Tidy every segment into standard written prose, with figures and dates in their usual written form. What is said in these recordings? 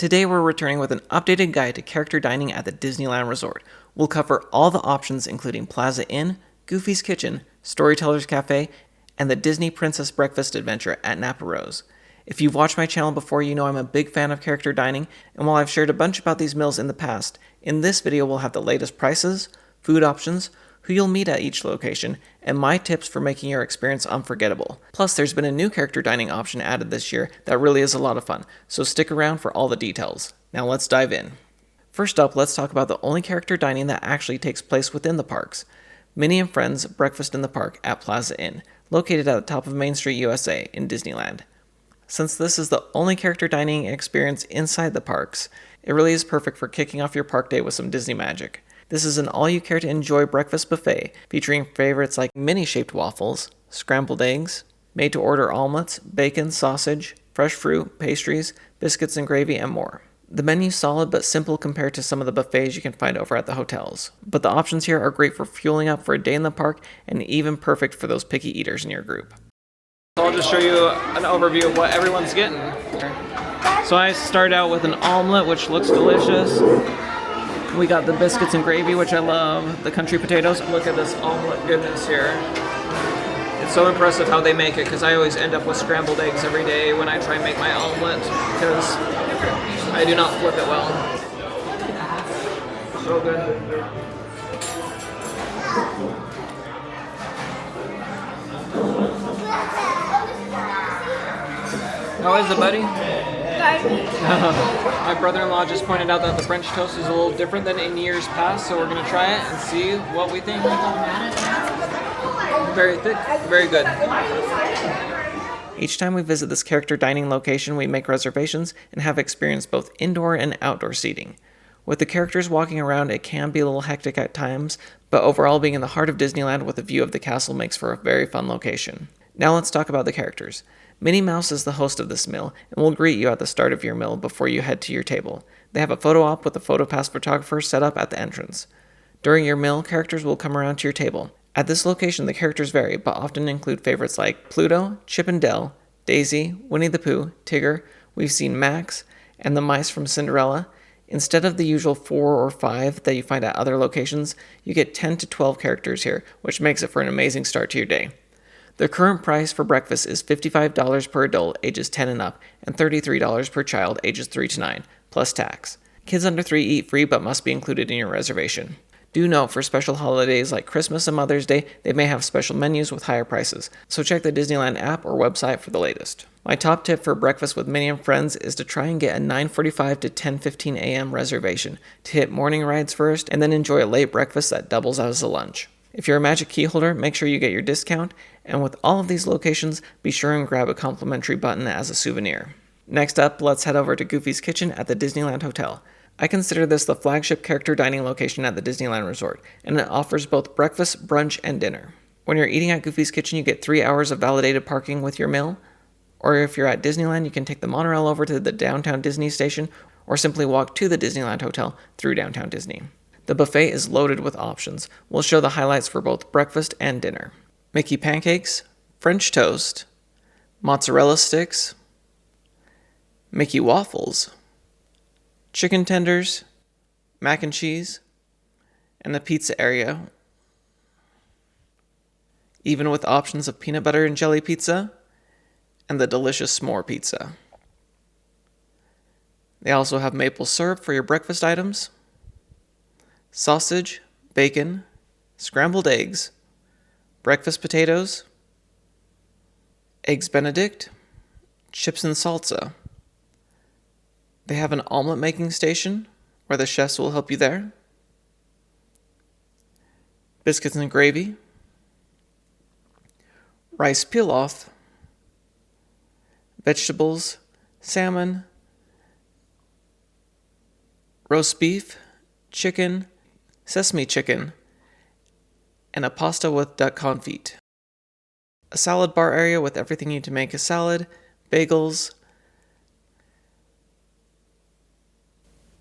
Today we're returning with an updated guide to character dining at the Disneyland Resort. We'll cover all the options including Plaza Inn, Goofy's Kitchen, Storytellers Cafe, and the Disney Princess Breakfast Adventure at Napa Rose. If you've watched my channel before, you know I'm a big fan of character dining, and while I've shared a bunch about these meals in the past, in this video we'll have the latest prices, food options, who you'll meet at each location, and my tips for making your experience unforgettable. Plus, there's been a new character dining option added this year that really is a lot of fun, so stick around for all the details. Now let's dive in. First up, let's talk about the only character dining that actually takes place within the parks. Minnie and Friends Breakfast in the Park at Plaza Inn, located at the top of Main Street, USA in Disneyland. Since this is the only character dining experience inside the parks, it really is perfect for kicking off your park day with some Disney magic. This is an all-you-care-to-enjoy breakfast buffet featuring favorites like mini-shaped waffles, scrambled eggs, made-to-order omelets, bacon, sausage, fresh fruit, pastries, biscuits and gravy, and more. The menu's solid but simple compared to some of the buffets you can find over at the hotels, but the options here are great for fueling up for a day in the park and even perfect for those picky eaters in your group. So I'll just show you an overview of what everyone's getting. So I started out with an omelet, which looks delicious. We got the biscuits and gravy, which I love, the country potatoes. Look at this omelet goodness here. It's so impressive how they make it, because I always end up with scrambled eggs every day when I try and make my omelet, because I do not flip it well. So good. How is it, buddy? My brother-in-law just pointed out that the French toast is a little different than in years past, so we're going to try it and see what we think. Very thick, very good. Each time we visit this character dining location, we make reservations and have experienced both indoor and outdoor seating. With the characters walking around, it can be a little hectic at times, but overall being in the heart of Disneyland with a view of the castle makes for a very fun location. Now let's talk about the characters. Minnie Mouse is the host of this meal and will greet you at the start of your meal before you head to your table. They have a photo op with a PhotoPass photographer set up at the entrance. During your meal, characters will come around to your table. At this location, the characters vary, but often include favorites like Pluto, Chip and Dale, Daisy, Winnie the Pooh, Tigger, we've seen Max, and the mice from Cinderella. Instead of the usual 4 or 5 that you find at other locations, you get 10 to 12 characters here, which makes it for an amazing start to your day. The current price for breakfast is $55 per adult ages 10 and up, and $33 per child ages 3 to 9, plus tax. Kids under 3 eat free but must be included in your reservation. Do note, for special holidays like Christmas and Mother's Day, they may have special menus with higher prices, so check the Disneyland app or website for the latest. My top tip for breakfast with Minnie and Friends is to try and get a 9:45 to 10:15 a.m. reservation to hit morning rides first and then enjoy a late breakfast that doubles as a lunch. If you're a Magic Key holder, make sure you get your discount, and with all of these locations, be sure and grab a complimentary button as a souvenir. Next up, let's head over to Goofy's Kitchen at the Disneyland Hotel. I consider this the flagship character dining location at the Disneyland Resort, and it offers both breakfast, brunch, and dinner. When you're eating at Goofy's Kitchen, you get 3 hours of validated parking with your meal, or if you're at Disneyland, you can take the monorail over to the downtown Disney station, or simply walk to the Disneyland Hotel through downtown Disney. The buffet is loaded with options. We'll show the highlights for both breakfast and dinner. Mickey pancakes, French toast, mozzarella sticks, Mickey waffles, chicken tenders, mac and cheese, and the pizza area, even with options of peanut butter and jelly pizza and the delicious s'more pizza. They also have maple syrup for your breakfast items, sausage, bacon, scrambled eggs, breakfast potatoes, eggs Benedict, chips and salsa. They have an omelet making station where the chefs will help you there, biscuits and gravy, rice pilaf, vegetables, salmon, roast beef, chicken, sesame chicken, and a pasta with duck confit. A salad bar area with everything you need to make a salad, bagels,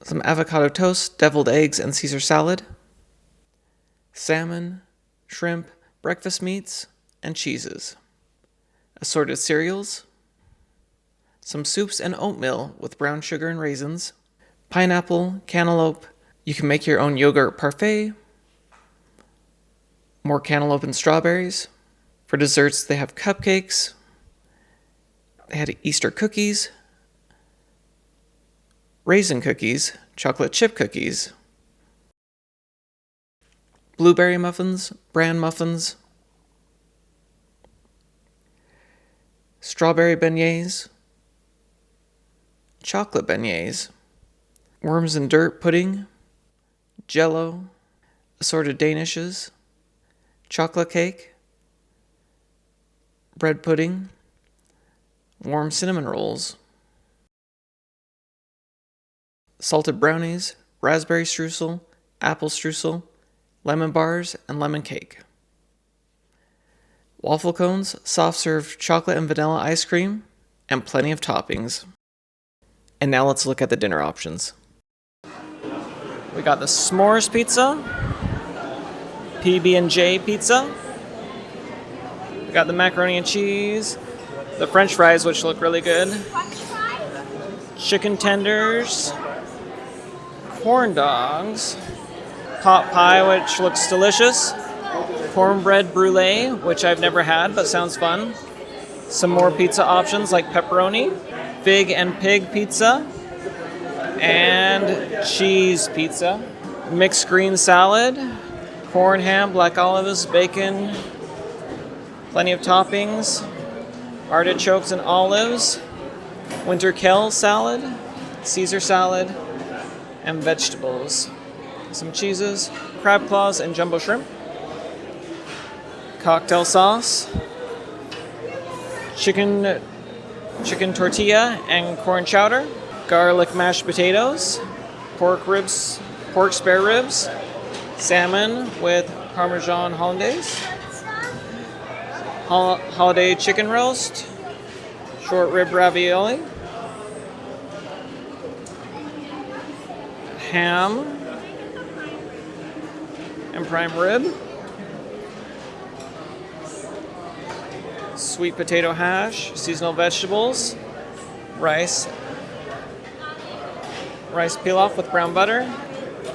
some avocado toast, deviled eggs, and Caesar salad, salmon, shrimp, breakfast meats, and cheeses, assorted cereals, some soups and oatmeal with brown sugar and raisins, pineapple, cantaloupe. You can make your own yogurt parfait, more cantaloupe and strawberries. For desserts, they have cupcakes. They had Easter cookies, raisin cookies, chocolate chip cookies, blueberry muffins, bran muffins, strawberry beignets, chocolate beignets, worms and dirt pudding, jello, assorted danishes, chocolate cake, bread pudding, warm cinnamon rolls, salted brownies, raspberry streusel, apple streusel, lemon bars, and lemon cake. Waffle cones, soft-serve chocolate and vanilla ice cream, and plenty of toppings. And now let's look at the dinner options. We got the s'mores pizza, PB&J pizza. We got the macaroni and cheese, the french fries, which look really good, chicken tenders, corn dogs, pot pie, which looks delicious, cornbread brulee, which I've never had but sounds fun, some more pizza options like pepperoni, fig and pig pizza, and cheese pizza, mixed green salad, corn, ham, black olives, bacon, plenty of toppings, artichokes and olives, winter kale salad, Caesar salad, and vegetables. Some cheeses, crab claws and jumbo shrimp, cocktail sauce, chicken tortilla and corn chowder, garlic mashed potatoes, pork spare ribs, salmon with Parmesan hollandaise, holiday chicken roast, short rib ravioli, ham and prime rib, sweet potato hash, seasonal vegetables, rice pilaf with brown butter,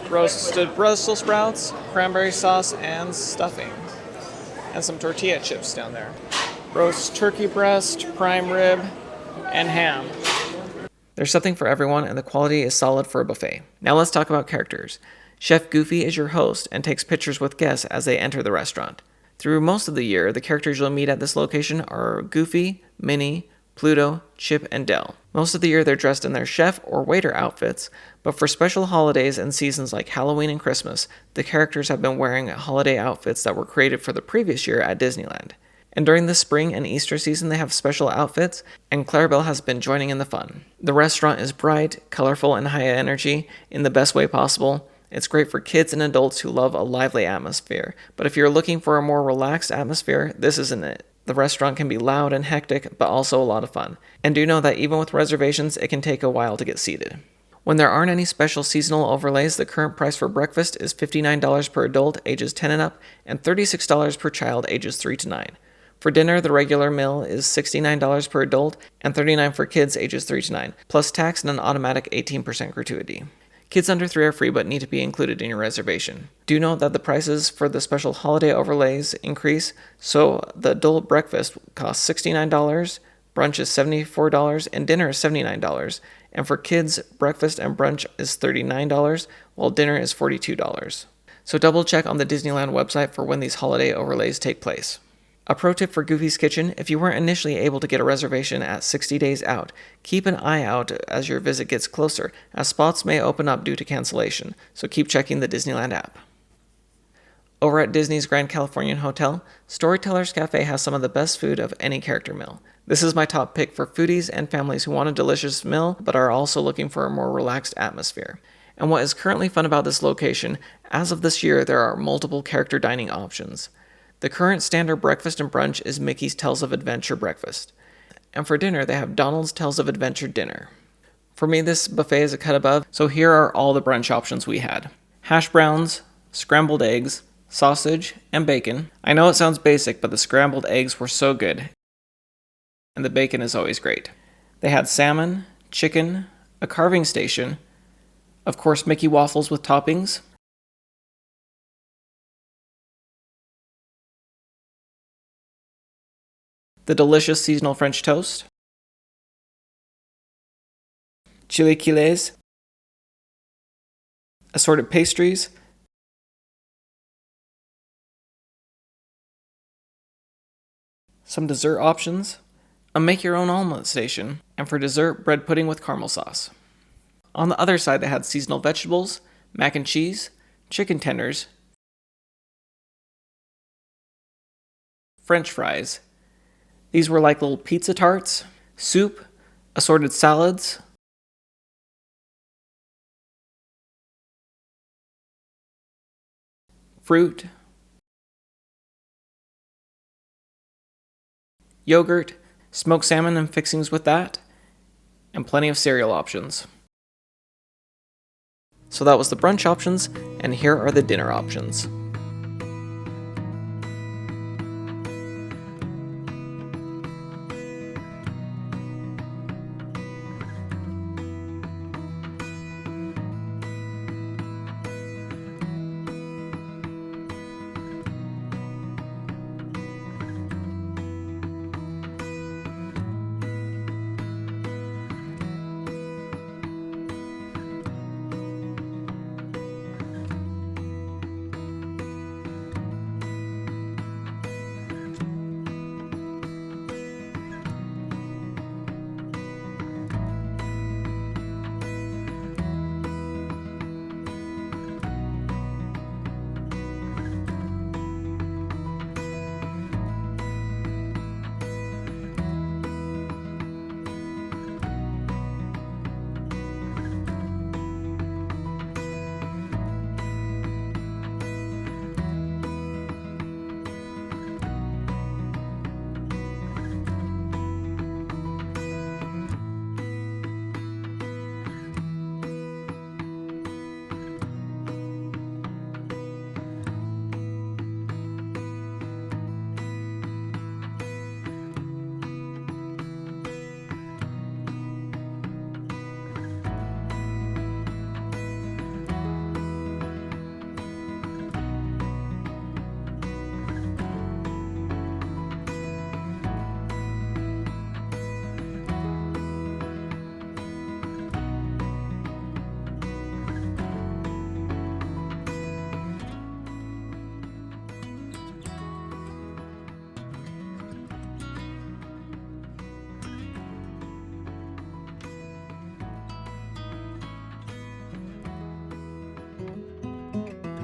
roasted Brussels sprouts, cranberry sauce, and stuffing, and some tortilla chips down there. Roast turkey breast, prime rib, and ham. There's something for everyone, and the quality is solid for a buffet. Now let's talk about characters. Chef Goofy is your host and takes pictures with guests as they enter the restaurant. Through most of the year, the characters you'll meet at this location are Goofy, Minnie, Pluto, Chip, and Del. Most of the year they're dressed in their chef or waiter outfits, but for special holidays and seasons like Halloween and Christmas, the characters have been wearing holiday outfits that were created for the previous year at Disneyland. And during the spring and Easter season, they have special outfits, and Clarabelle has been joining in the fun. The restaurant is bright, colorful, and high energy in the best way possible. It's great for kids and adults who love a lively atmosphere, but if you're looking for a more relaxed atmosphere, this isn't it. The restaurant can be loud and hectic, but also a lot of fun. And do know that even with reservations, it can take a while to get seated. When there aren't any special seasonal overlays, the current price for breakfast is $59 per adult ages 10 and up, and $36 per child ages 3 to 9. For dinner, the regular meal is $69 per adult and $39 for kids ages 3 to 9, plus tax and an automatic 18% gratuity. Kids under 3 are free but need to be included in your reservation. Do note that the prices for the special holiday overlays increase, so the adult breakfast costs $69, brunch is $74, and dinner is $79. And for kids, breakfast and brunch is $39, while dinner is $42. So double check on the Disneyland website for when these holiday overlays take place. A pro tip for Goofy's Kitchen: if you weren't initially able to get a reservation at 60 days out, keep an eye out as your visit gets closer, as spots may open up due to cancellation, so keep checking the Disneyland app. Over at Disney's Grand Californian Hotel, Storytellers Cafe has some of the best food of any character meal. This is my top pick for foodies and families who want a delicious meal but are also looking for a more relaxed atmosphere. And what is currently fun about this location, as of this year there are multiple character dining options. The current standard breakfast and brunch is Mickey's Tales of Adventure breakfast. And for dinner, they have Donald's Tales of Adventure dinner. For me, this buffet is a cut above, so here are all the brunch options we had. Hash browns, scrambled eggs, sausage, and bacon. I know it sounds basic, but the scrambled eggs were so good, and the bacon is always great. They had salmon, chicken, a carving station, of course Mickey waffles with toppings, the delicious seasonal French toast, chilaquiles, assorted pastries, some dessert options, a make-your-own omelet station, and for dessert, bread pudding with caramel sauce. On the other side, they had seasonal vegetables, mac and cheese, chicken tenders, French fries. These were like little pizza tarts, soup, assorted salads, fruit, yogurt, smoked salmon and fixings with that, and plenty of cereal options. So that was the brunch options, and here are the dinner options.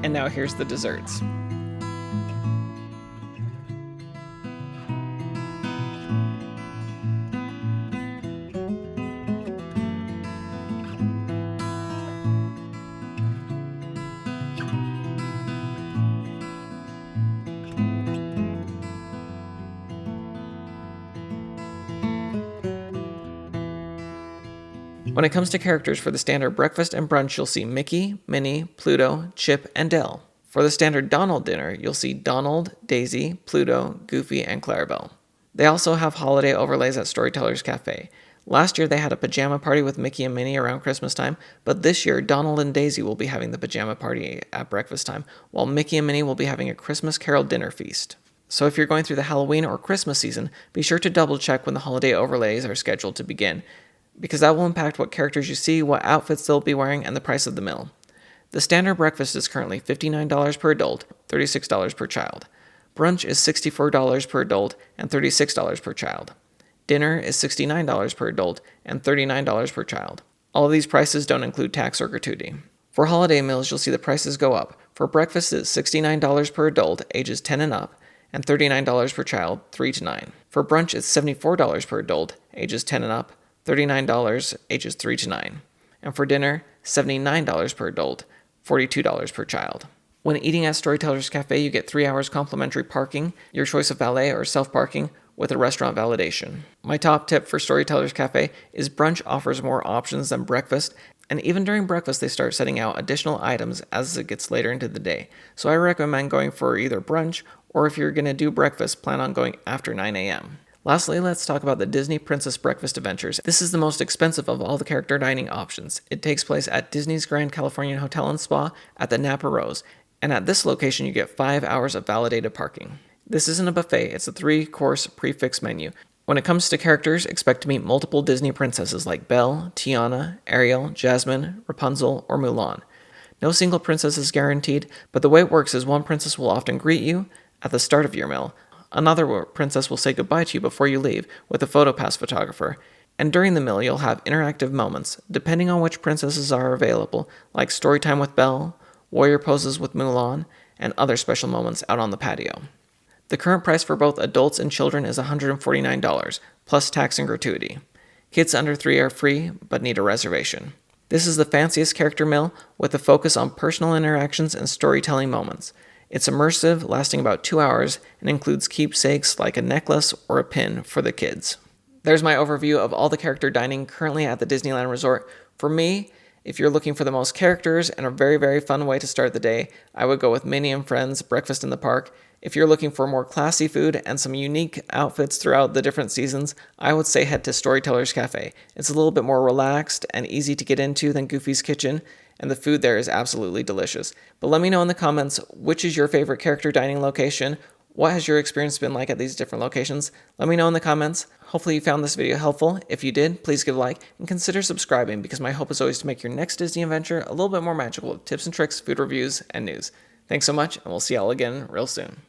And now here's the desserts. When it comes to characters for the standard breakfast and brunch, you'll see Mickey, Minnie, Pluto, Chip, and Dell. For the standard Donald dinner, you'll see Donald, Daisy, Pluto, Goofy, and Clarabelle. They also have holiday overlays at Storytellers Cafe. Last year they had a pajama party with Mickey and Minnie around Christmas time, but this year Donald and Daisy will be having the pajama party at breakfast time, while Mickey and Minnie will be having a Christmas Carol dinner feast. So if you're going through the Halloween or Christmas season, be sure to double check when the holiday overlays are scheduled to begin, because that will impact what characters you see, what outfits they'll be wearing, and the price of the meal. The standard breakfast is currently $59 per adult, $36 per child. Brunch is $64 per adult and $36 per child. Dinner is $69 per adult and $39 per child. All of these prices don't include tax or gratuity. For holiday meals, you'll see the prices go up. For breakfast, it's $69 per adult, ages 10 and up, and $39 per child, 3 to 9. For brunch, it's $74 per adult, ages 10 and up, $39, ages 3 to 9. And for dinner, $79 per adult, $42 per child. When eating at Storytellers Cafe, you get 3 hours complimentary parking, your choice of valet or self-parking, with a restaurant validation. My top tip for Storytellers Cafe is brunch offers more options than breakfast, and even during breakfast they start setting out additional items as it gets later into the day. So I recommend going for either brunch, or if you're going to do breakfast, plan on going after 9 a.m. Lastly, let's talk about the Disney Princess Breakfast Adventures. This is the most expensive of all the character dining options. It takes place at Disney's Grand Californian Hotel and Spa at the Napa Rose, and at this location you get 5 hours of validated parking. This isn't a buffet, it's a 3-course prefix menu. When it comes to characters, expect to meet multiple Disney princesses like Belle, Tiana, Ariel, Jasmine, Rapunzel, or Mulan. No single princess is guaranteed, but the way it works is one princess will often greet you at the start of your meal. Another princess will say goodbye to you before you leave with a PhotoPass photographer. And during the meal, you'll have interactive moments, depending on which princesses are available, like storytime with Belle, warrior poses with Mulan, and other special moments out on the patio. The current price for both adults and children is $149, plus tax and gratuity. Kids under 3 are free, but need a reservation. This is the fanciest character meal with a focus on personal interactions and storytelling moments. It's immersive, lasting about 2 hours, and includes keepsakes like a necklace or a pin for the kids. There's my overview of all the character dining currently at the Disneyland Resort. For me, if you're looking for the most characters and a very, very fun way to start the day, I would go with Minnie and Friends Breakfast in the Park. If you're looking for more classy food and some unique outfits throughout the different seasons, I would say head to Storytellers Cafe. It's a little bit more relaxed and easy to get into than Goofy's Kitchen, and the food there is absolutely delicious. But let me know in the comments, which is your favorite character dining location? What has your experience been like at these different locations? Let me know in the comments. Hopefully you found this video helpful. If you did, please give a like and consider subscribing, because my hope is always to make your next Disney adventure a little bit more magical with tips and tricks, food reviews, and news. Thanks so much, and we'll see y'all again real soon.